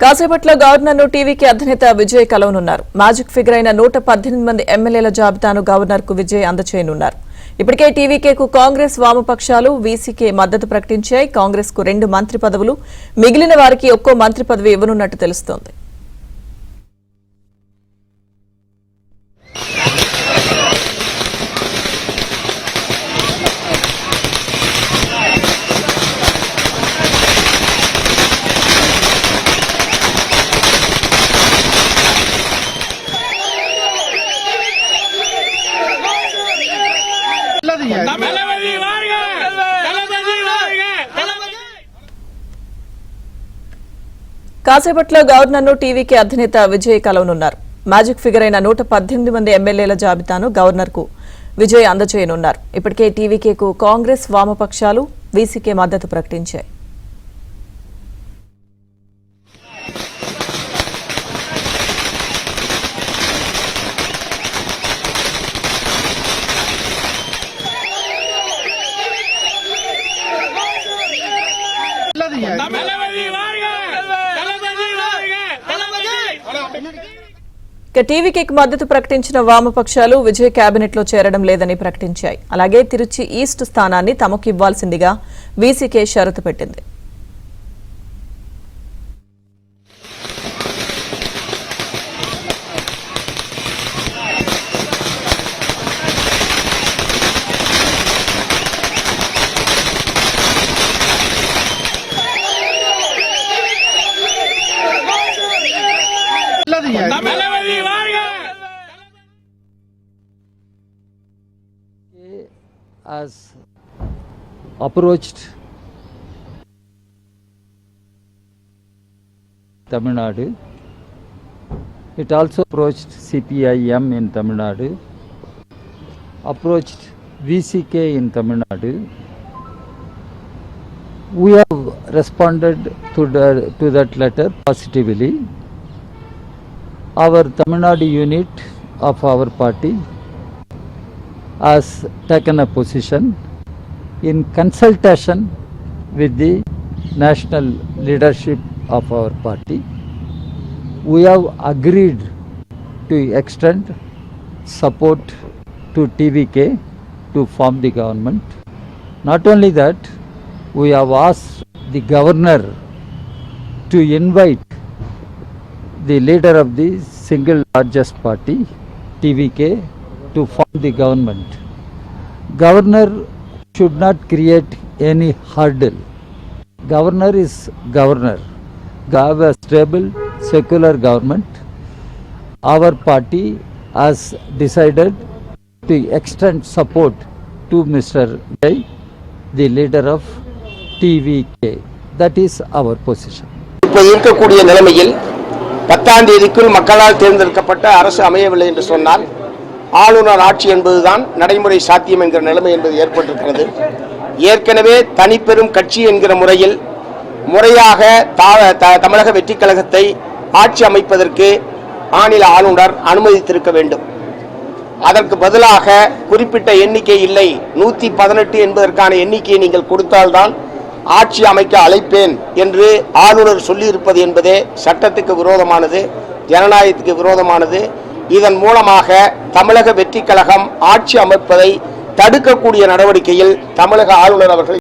కాసేపట్లో గవర్నర్ను టీవీకి అధినేత విజయ్ కలవనున్నారు. మ్యాజిక్ ఫిగర్ అయిన 118 మంది ఎమ్మెల్యేల జాబితాను గవర్నర్కు విజయ్ అందజేయనున్నారు. ఇప్పటికే టీవీకేకు కాంగ్రెస్ వామపక్షాలు వీసీకే మద్దతు ప్రకటించాయి. కాంగ్రెస్కు 2 మంత్రి పదవులు, మిగిలిన వారికి ఒక్కో మంత్రి పదవి ఇవ్వనున్నట్టు తెలుస్తోంది. కాసేపట్లో గవర్నర్ను టీవీకి అధినేత విజయ్ కలవనున్నారు. మ్యాజిక్ ఫిగర్ అయిన 118 మంది ఎమ్మెల్యేల జాబితాను గవర్నర్కు విజయ్ అందజేయనున్నారు. ఇప్పటికే టీవీకేకు కాంగ్రెస్ వామపక్షాలు వీసీకే మద్దతు ప్రకటించాయి. టీవీకి మద్దతు ప్రకటించిన వామపక్షాలు విజయ్ కేబినెట్ లో చేరడం లేదని ప్రకటించాయి. అలాగే తిరుచి ఈస్ట్ స్థానాన్ని తమకు ఇవ్వాల్సిందిగా వీసీకే షరతు పెట్టింది. Has approached Tamil Nadu. It also approached CPIM in Tamil Nadu, approached VCK in Tamil Nadu. We have responded to that letter positively. Our Tamil Nadu unit of our party has taken a position in consultation with the national leadership of our party. We have agreed to extend support to TVK to form the government. Not only that, we have asked the governor to invite the leader of the single largest party, TVK, to form the government. Governor should not create any hurdle. Governor is governor. Have a stable secular government. Our party has decided to extend support to Mr. Jay, the leader of TVK. That is our position. இப்போது இருக்கக்கூடிய நிலைமையில் 10ஆம் தேதிக்குள் மக்களால் தேர்ந்தெடுக்கப்பட்ட அரசு அமையவில்லை என்று சொன்னால் ஆளுநர் ஆட்சி என்பதுதான் நடைமுறை சாத்தியம் என்கிற நிலைமை என்பது ஏற்பட்டிருக்கிறது. ஏற்கனவே தனிப்பெரும் கட்சி என்கிற முறையில் முறையாக தமிழக வெற்றிக் கழகத்தை ஆட்சி அமைப்பதற்கு மாநில ஆளுநர் அனுமதித்திருக்க வேண்டும். அதற்கு பதிலாக குறிப்பிட்ட எண்ணிக்கை இல்லை, 118 என்பதற்கான எண்ணிக்கையை நீங்கள் கொடுத்தால்தான் ஆட்சி அமைக்க அழைப்பேன் என்று ஆளுநர் சொல்லியிருப்பது என்பதே சட்டத்துக்கு விரோதமானது, ஜனநாயகத்துக்கு விரோதமானது. இதன் மூலமாக தமிழக வெற்றிக் கழகம் ஆட்சி அமைப்பதை தடுக்கக்கூடிய நடவடிக்கையில் தமிழக ஆளுநர் அவர்கள்